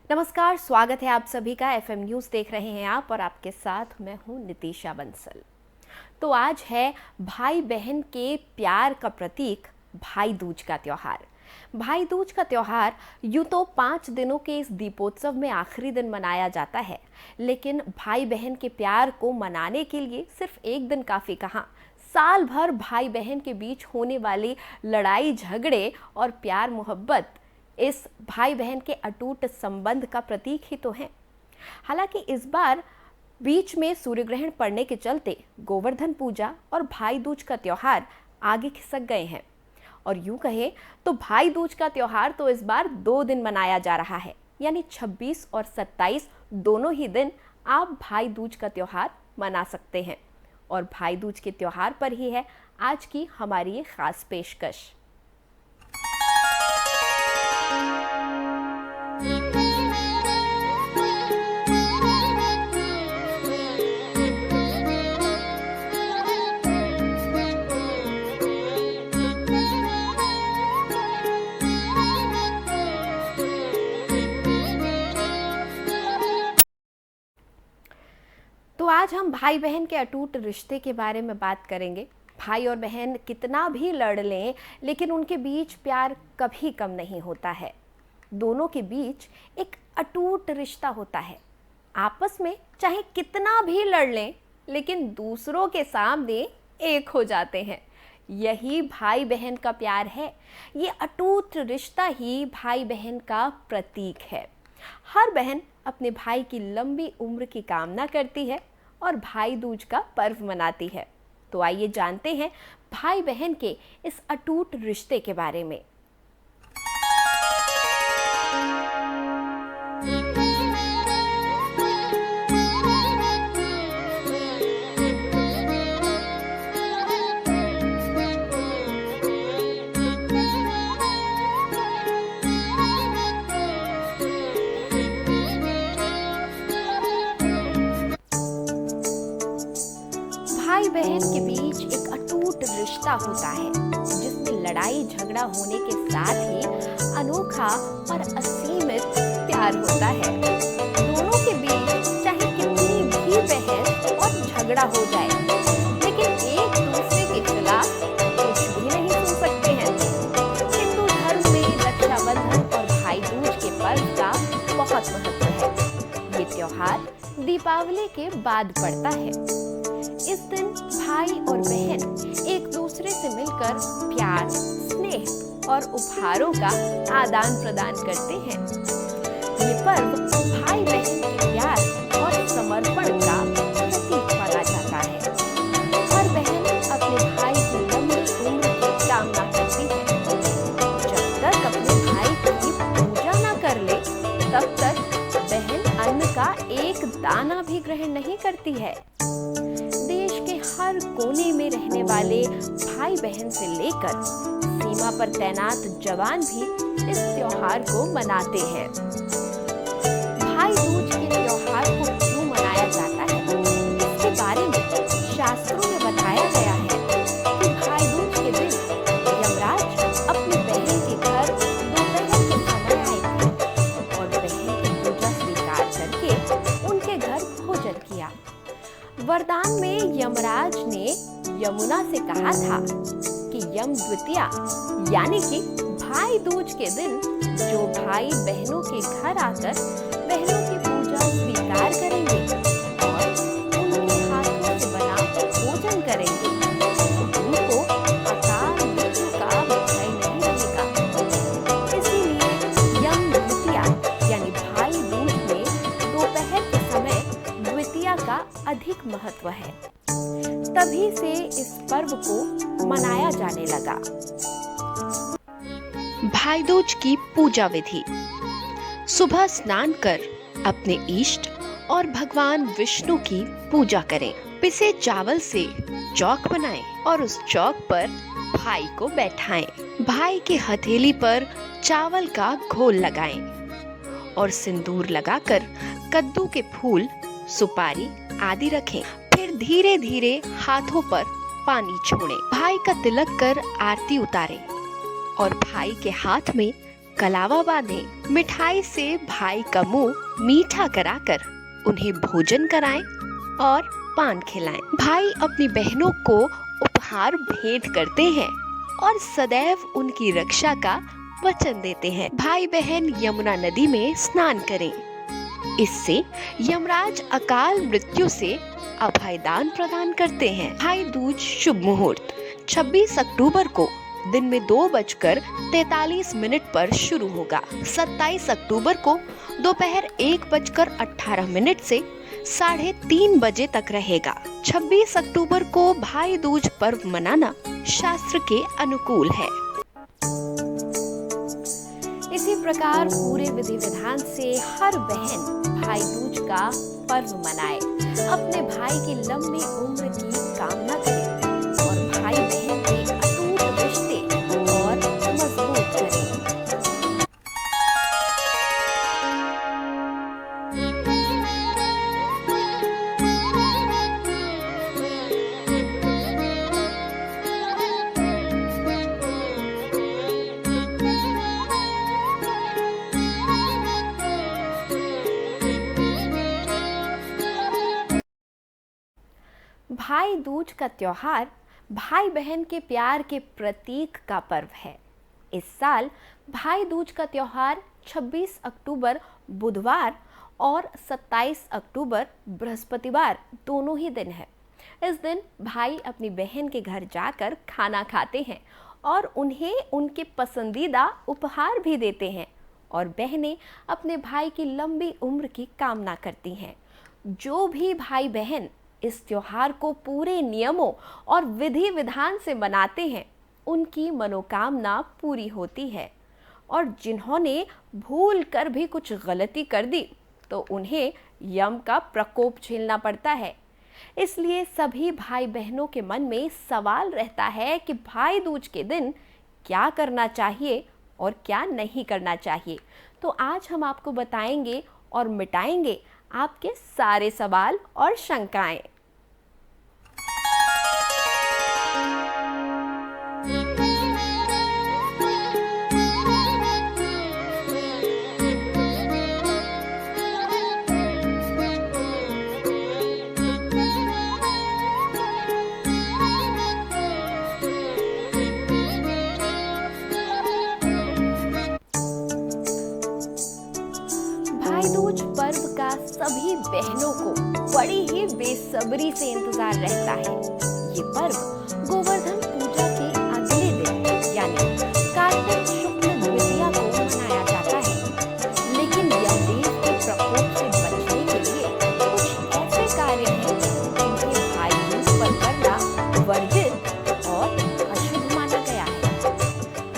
नमस्कार, स्वागत है आप सभी का। एफएम न्यूज़ देख रहे हैं आप और आपके साथ मैं हूं नितिशा बंसल। तो आज है भाई बहन के प्यार का प्रतीक भाई दूज का त्यौहार। भाई दूज का त्यौहार यूँ तो 5 दिनों के इस दीपोत्सव में आखिरी दिन मनाया जाता है, लेकिन भाई बहन के प्यार को मनाने के लिए सिर्फ एक दिन काफ़ी कहाँ, साल भर भाई बहन के बीच होने वाली लड़ाई झगड़े और प्यार मोहब्बत इस भाई बहन के अटूट संबंध का प्रतीक ही तो है। हालांकि इस बार बीच में सूर्य ग्रहण पड़ने के चलते गोवर्धन पूजा और भाई दूज का त्यौहार आगे खिसक गए हैं और यूं कहें तो भाई दूज का त्यौहार तो इस बार 2 दिन मनाया जा रहा है, यानी 26 और 27 दोनों ही दिन आप भाई दूज का त्यौहार मना सकते हैं। और भाई दूज के त्यौहार पर ही है आज की हमारी ये खास पेशकश। तो आज हम भाई बहन के अटूट रिश्ते के बारे में बात करेंगे। भाई और बहन कितना भी लड़ लें, लेकिन उनके बीच प्यार कभी कम नहीं होता है। दोनों के बीच एक अटूट रिश्ता होता है। आपस में चाहे कितना भी लड़ लें, लेकिन दूसरों के सामने एक हो जाते हैं। यही भाई बहन का प्यार है। ये अटूट रिश्ता ही भाई बहन का प्रतीक है। हर बहन अपने भाई की लंबी उम्र की कामना करती है और भाई दूज का पर्व मनाती है। तो आइए जानते हैं भाई बहन के इस अटूट रिश्ते के बारे में। भाई बहन के बीच एक अटूट रिश्ता होता है, जिसमें लड़ाई झगड़ा होने के साथ ही अनोखा और असीमित प्यार होता है। दोनों के बीच चाहे कितनी भी बहस और झगड़ा हो जाए, लेकिन एक दूसरे के खिलाफ कुछ भी नहीं सुन सकते हैं। हिंदू धर्म में रक्षाबंधन और भाई दूज के पर्व का बहुत महत्व है। ये त्योहार दीपावली के बाद पड़ता है। इस दिन भाई और बहन एक दूसरे से मिलकर प्यार, स्नेह और उपहारों का आदान प्रदान करते हैं। ये पर्व भाई बहन के प्यार और समर्पण का प्रतीक माना जाता है। हर बहन अपने भाई की लंबी उम्र की कामना करती है। जब तक अपने भाई की पूजा न कर ले, तब तक बहन अन्न का एक दाना भी ग्रहण नहीं करती है। हर कोने में रहने वाले भाई बहन से लेकर सीमा पर तैनात जवान भी इस त्योहार को मनाते हैं। भाई दूज के त्योहार को क्यों मनाया जाता है, इसके बारे में शास्त्रों में बताया गया है कि भाई दूज के दिन यमराज अपनी बहन के घर दोपहर के समय आए थे और बहन की पूजा स्वीकार करके उनके घर भोजन किया। वरदान में यमराज ने यमुना से कहा था कि यम द्वितीया यानी कि भाई दूज के दिन जो भाई बहनों के घर आकर बहनों की पूजा स्वीकार करेंगे और उनके हाथों से बना भोजन करेंगे, उनको अकाल मृत्यु का भय नहीं रहेगा। इसीलिए यम द्वितीया यानी भाई दूज में दोपहर के समय द्वितीया का अधिक महत्व है। तभी से इस पर्व को मनाया जाने लगा। भाई दूज की पूजा विधि। सुबह स्नान कर अपने इष्ट और भगवान विष्णु की पूजा करें। पिसे चावल से चौक बनाएं और उस चौक पर भाई को बैठाएं। भाई के हथेली पर चावल का घोल लगाएं और सिंदूर लगाकर कद्दू के फूल, सुपारी आदि रखें। फिर धीरे धीरे हाथों पर पानी छोड़ें। भाई का तिलक कर आरती उतारें और भाई के हाथ में कलावा बांधें। मिठाई से भाई का मुंह मीठा कराकर उन्हें भोजन कराएं और पान खिलाएं। भाई अपनी बहनों को उपहार भेंट करते हैं और सदैव उनकी रक्षा का वचन देते हैं। भाई बहन यमुना नदी में स्नान करें। इससे यमराज अकाल मृत्यु से अभयदान प्रदान करते हैं। भाई दूज शुभ मुहूर्त 26 अक्टूबर को दिन में 2:43 पर शुरू होगा। 27 अक्टूबर को दोपहर 1:18 से 3:30 बजे तक रहेगा। 26 अक्टूबर को भाई दूज पर्व मनाना शास्त्र के अनुकूल है। इसी प्रकार पूरे विधि विधान से हर बहन भाई दूज का पर्व मनाए, अपने भाई की लंबी उम्र की कामना करे और भाई बहन के अटूट रिश्ते और मजबूत करे। भाई दूज का त्योहार भाई बहन के प्यार के प्रतीक का पर्व है। इस साल भाई दूज का त्योहार 26 अक्टूबर बुधवार और 27 अक्टूबर बृहस्पतिवार दोनों ही दिन है। इस दिन भाई अपनी बहन के घर जाकर खाना खाते हैं और उन्हें उनके पसंदीदा उपहार भी देते हैं और बहनें अपने भाई की लंबी उम्र की कामना करती हैं। जो भी भाई बहन इस त्योहार को पूरे नियमों और विधि विधान से मनाते हैं, उनकी मनोकामना पूरी होती है और जिन्होंने भूल कर भी कुछ गलती कर दी तो उन्हें यम का प्रकोप झेलना पड़ता है। इसलिए सभी भाई बहनों के मन में सवाल रहता है कि भाई दूज के दिन क्या करना चाहिए और क्या नहीं करना चाहिए। तो आज हम आपको बताएंगे और मिटाएंगे आपके सारे सवाल और शंकाएं। भाई दूज पर्व का सभी बहनों को बड़ी ही बेसब्री से इंतजार रहता है। ये पर्व गोवर्धन पूजा के अगले दिन यानी कार्तिक शुक्ल द्वितीया को मनाया जाता है। लेकिन यमदेव के प्रकोप से बचने के लिए कुछ ऐसे कार्य हैं जिन्हें भाई दूज पर करना वर्जित और अशुभ माना गया है।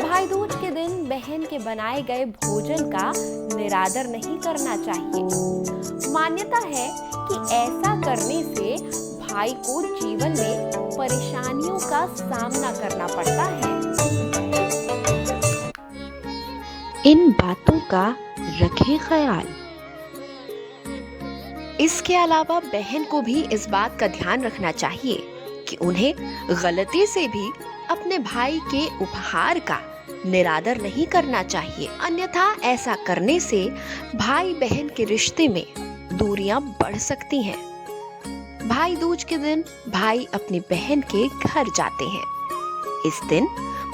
भाई दूज के दिन बहन के बनाए गए भोजन का निरादर नहीं करना चाहिए। मान्यता है कि ऐसा करने से भाई को जीवन में परेशानियों का सामना करना पड़ता है। इन बातों का रखें ख्याल। इसके अलावा बहन को भी इस बात का ध्यान रखना चाहिए कि उन्हें गलती से भी अपने भाई के उपहार का निरादर नहीं करना चाहिए, अन्यथा ऐसा करने से भाई बहन के रिश्ते में दूरियां बढ़ सकती हैं। भाई दूज के दिन भाई अपनी बहन के घर जाते हैं। इस दिन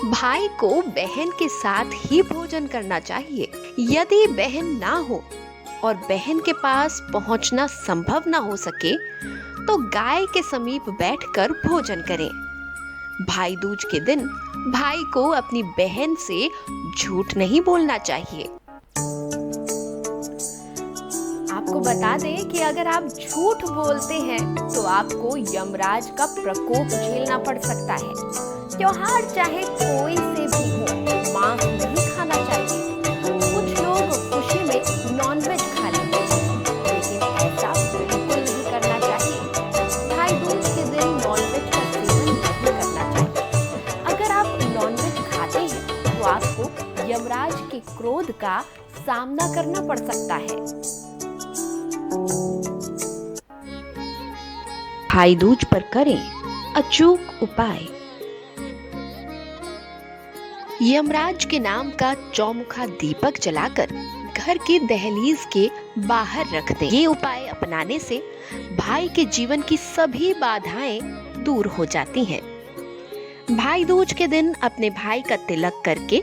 भाई को बहन के साथ ही भोजन करना चाहिए। यदि बहन ना हो और बहन के पास पहुंचना संभव ना हो सके तो गाय के समीप बैठकर भोजन करें। भाई दूज के दिन भाई को अपनी बहन से झूठ नहीं बोलना चाहिए। आपको बता दें कि अगर आप झूठ बोलते हैं तो आपको यमराज का प्रकोप झेलना पड़ सकता है। त्योहार चाहे कोई से भी हो, मांस नहीं खाना चाहिए। कुछ लोग खुशी में नॉनवेज खा लेते हैं, लेकिन ऐसा बिल्कुल नहीं करना चाहिए। भाई दूज के दिन नॉनवेज का सेवन नहीं करना चाहिए। अगर आप नॉनवेज खाते हैं तो आपको यमराज के क्रोध का सामना करना पड़ सकता है। भाई दूज पर करें अचूक उपाय। यमराज के नाम का चौमुखा दीपक जलाकर घर की दहलीज के बाहर रख दें। ये उपाय अपनाने से भाई के जीवन की सभी बाधाएं दूर हो जाती हैं। भाई दूज के दिन अपने भाई का तिलक करके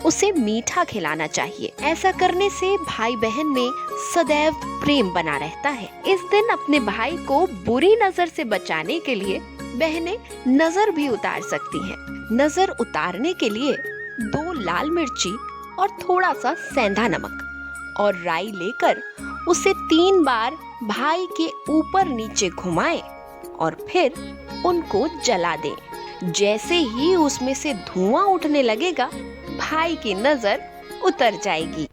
उसे मीठा खिलाना चाहिए। ऐसा करने से भाई बहन में सदैव प्रेम बना रहता है। इस दिन अपने भाई को बुरी नजर से बचाने के लिए बहनें नजर भी उतार सकती हैं। नजर उतारने के लिए 2 लाल मिर्ची और थोड़ा सा सेंधा नमक और राई लेकर उसे 3 बार भाई के ऊपर नीचे घुमाएं और फिर उनको जला दें। जैसे ही उसमें से धुआं उठने लगेगा, भाई की नजर उतर जाएगी।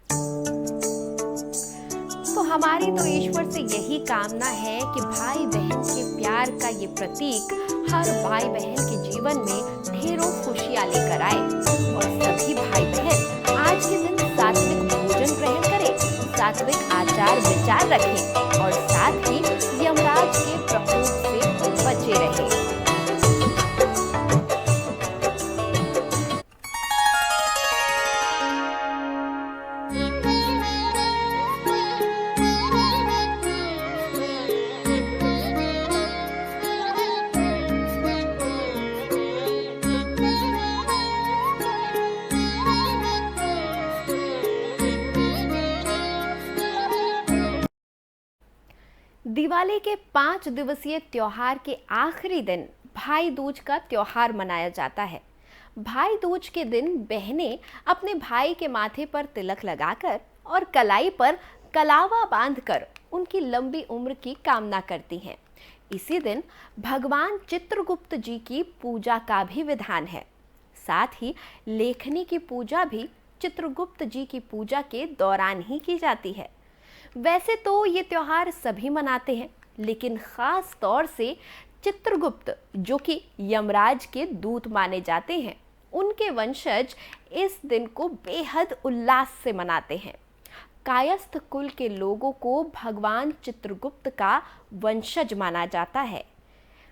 तो हमारी तो ईश्वर से यही कामना है कि भाई बहन के प्यार का ये प्रतीक हर भाई बहन के जीवन में ढेरों खुशियां लेकर आए और सभी भाई बहन आज के दिन सात्विक भोजन ग्रहण करें, सात्विक आचार विचार रखें और साथ ही यमराज के प्रकोप से बचे रहें। दिवाली के 5 दिवसीय त्योहार के आखिरी दिन भाई दूज का त्योहार मनाया जाता है। भाई दूज के दिन बहनें अपने भाई के माथे पर तिलक लगाकर और कलाई पर कलावा बांधकर उनकी लंबी उम्र की कामना करती हैं। इसी दिन भगवान चित्रगुप्त जी की पूजा का भी विधान है। साथ ही लेखनी की पूजा भी चित्रगुप्त जी की पूजा के दौरान ही की जाती है। वैसे तो ये त्योहार सभी मनाते हैं, लेकिन खास तौर से चित्रगुप्त, जो कि यमराज के दूत माने जाते हैं, उनके वंशज इस दिन को बेहद उल्लास से मनाते हैं। कायस्थ कुल के लोगों को भगवान चित्रगुप्त का वंशज माना जाता है।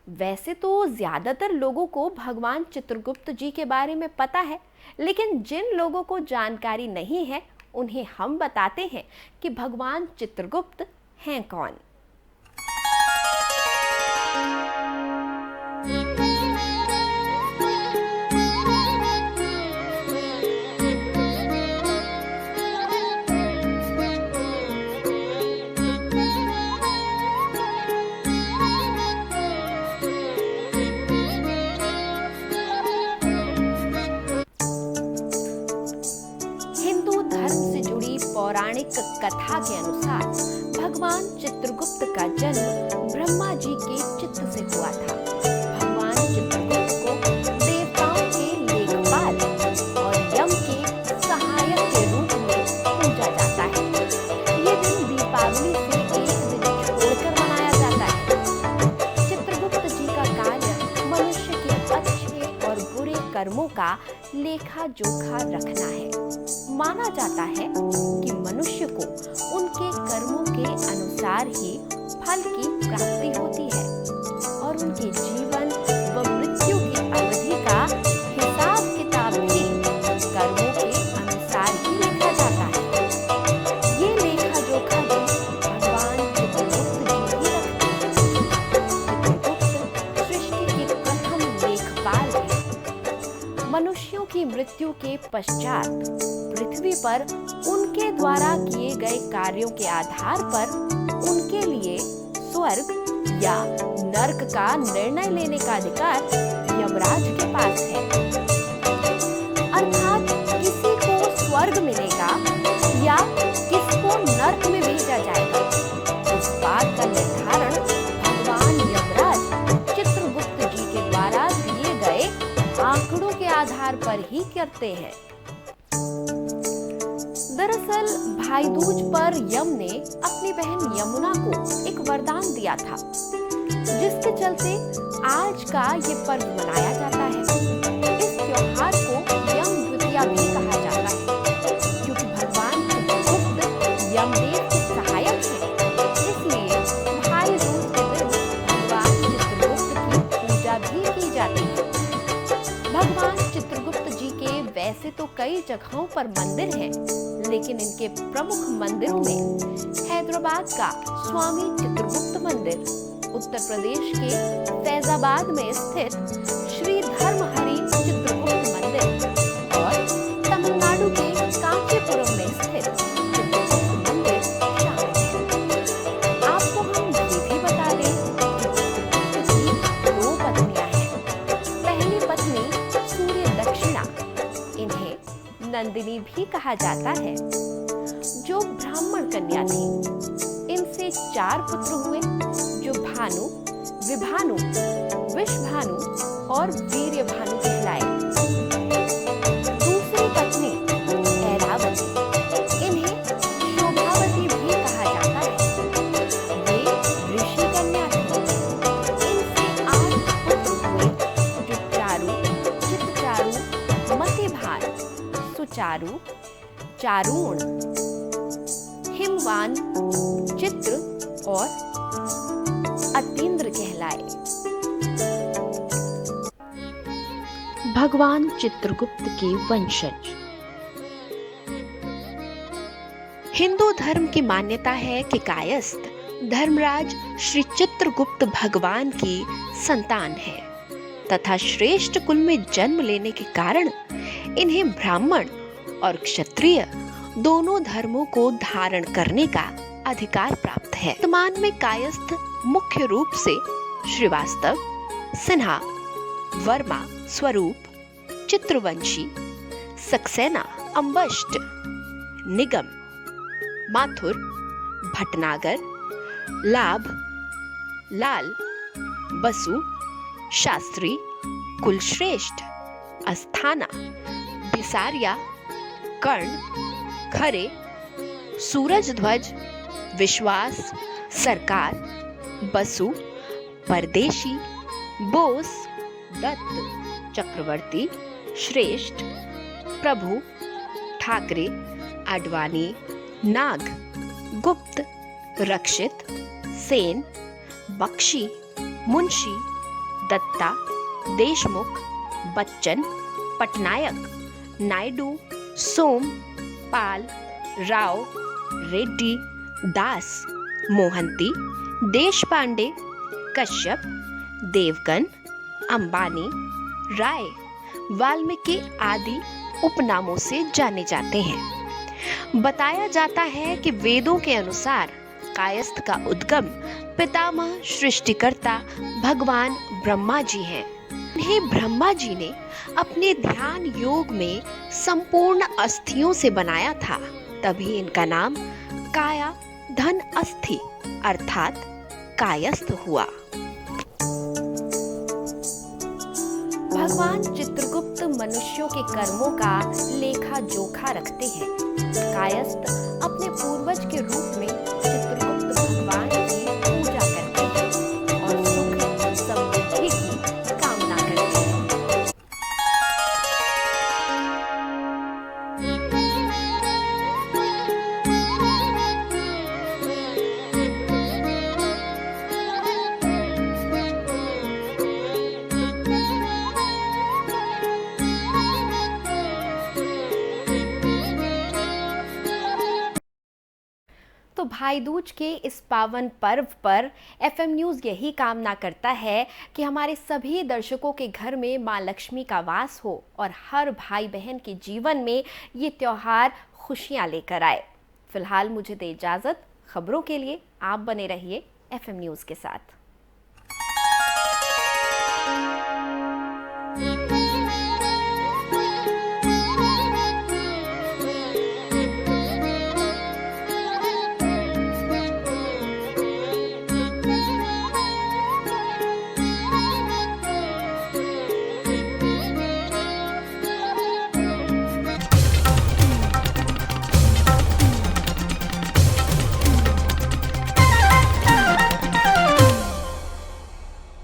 वैसे तो ज़्यादातर लोगों को भगवान चित्रगुप्त जी के बारे में पता है, लेकिन जिन लोगों को जानकारी नहीं है उन्हें हम बताते हैं कि भगवान चित्रगुप्त हैं कौन। पौराणिक कथा के अनुसार भगवान चित्रगुप्त का जन्म ब्रह्मा जी के चित्त से हुआ था। भगवान चित्रगुप्त को देवताओं के लेखपाल और यम के सहायक के रूप में पूजा जाता है। ये दिन दीपावली से एक दिन छोड़कर मनाया जाता है। चित्रगुप्त जी का कार्य मनुष्य के अच्छे और बुरे कर्मों का लेखा जोखा रखना है। माना जाता है कि मनुष्य को उनके कर्मों के अनुसार ही फल की प्राप्ति होती है और उनके जीवन व मृत्यु की अवधि का हिसाब किताब भी कर्मों के अनुसार ही लिखा जाता है। ये लेखा जोखा भी भगवान चित्रगुप्त जी ही रखते हैं। चित्रगुप्त सृष्टि के प्रथम लेखपाल हैं। मनुष्यों की मृत्यु के पश्चात पृथ्वी पर उनके द्वारा किए गए कार्यों के आधार पर उनके लिए स्वर्ग या नर्क का निर्णय लेने का अधिकार यमराज के पास है। अर्थात किसी को स्वर्ग मिलेगा या किसको नर्क में भेजा जाएगा, इस बात का निर्धारण भगवान यमराज चित्रगुप्त जी के द्वारा दिए गए आंकड़ों के आधार पर ही करते हैं। दरअसल भाई दूज पर यम ने अपनी बहन यमुना को एक वरदान दिया था, जिसके चलते आज का ये पर्व मनाया जाता है। इस त्योहार को यम द्वितीया भी कहा जाता है, क्योंकि भगवान चित्रगुप्त यमदेव के सहायक हैं। इसलिए भाई दूज के दिन भगवान चित्रगुप्त की पूजा भी की जाती है। भगवान चित्रगुप्त जी के वैसे तो जगहों पर मंदिर हैं, लेकिन इनके प्रमुख मंदिरों में हैदराबाद का स्वामी चित्रगुप्त मंदिर, उत्तर प्रदेश के फैजाबाद में स्थित श्री धर्महरी चित्रगुप्त मंदिर और तमिलनाडु के कांचीपुरम में स्थित चित्रगुप्त मंदिर शामिल हैं। आपको हम ये भी बता दें कि चित्रगुप्त की 2 पत्नियां हैं। पहली पत्नी सूर्य दक्षिणा, इन्हें नंदिनी भी कहा जाता है, जो ब्राह्मण कन्या थी। इनसे 4 पुत्र हुए, जो भानु, विभानु, विषभानु और वीर्यभानु कहलाए। दूसरी पत्नी ऐरावती, इन्हें शोभावती भी कहा जाता है। वे ऋषि कन्या थी। इनसे 8 पुत्र हुए, जो चारु, चितचारु, मतिभार, सुचारु, चारूण, हिमवान, चित्र और अतीन्द्र कहलाए। भगवान चित्रगुप्त के वंशज। हिंदू धर्म की मान्यता है कि कायस्थ धर्मराज श्री चित्रगुप्त भगवान की संतान है तथा श्रेष्ठ कुल में जन्म लेने के कारण इन्हें ब्राह्मण और क्षत्रिय दोनों धर्मों को धारण करने का अधिकार प्राप्त है। वर्तमान में कायस्थ मुख्य रूप से श्रीवास्तव, सिन्हा, वर्मा, स्वरूप, चित्रवंशी, सक्सेना, अंबष्ट, निगम, माथुर, भटनागर, लाभ, लाल, बसु, शास्त्री, कुलश्रेष्ठ, अस्थाना, बिसारिया, कर्ण, खरे, सूरजध्वज, विश्वास, सरकार, बसु, परदेशी, बोस, दत्त, चक्रवर्ती, श्रेष्ठ, प्रभु, ठाकरे, आडवाणी, नाग, गुप्त, रक्षित, सेन, बख्शी, मुंशी, दत्ता, देशमुख, बच्चन, पटनायक, नायडू, सोम, पाल, राव, रेड्डी, दास, मोहंती, देशपांडे, कश्यप, देवगन, अंबानी, राय, वाल्मीकि आदि उपनामों से जाने जाते हैं। बताया जाता है कि वेदों के अनुसार कायस्थ का उद्गम पितामह सृष्टिकर्ता भगवान ब्रह्मा जी हैं। इन्हें ब्रह्मा जी ने अपने ध्यान योग में संपूर्ण अस्थियों से बनाया था, तभी इनका नाम काया धन अस्थि अर्थात कायस्थ हुआ। भगवान चित्रगुप्त मनुष्यों के कर्मों का लेखा जोखा रखते हैं। कायस्थ अपने पूर्वज के रूप में चित्रगुप्त भगवान की पूजा करते हैं और सुख समृद्धि की कामना करते हैं। तो भाई दूज के इस पावन पर्व पर एफएम न्यूज़ यही कामना करता है कि हमारे सभी दर्शकों के घर में मां लक्ष्मी का वास हो और हर भाई बहन के जीवन में ये त्योहार खुशियां लेकर आए। फिलहाल मुझे दे इजाज़त। खबरों के लिए आप बने रहिए एफएम न्यूज़ के साथ।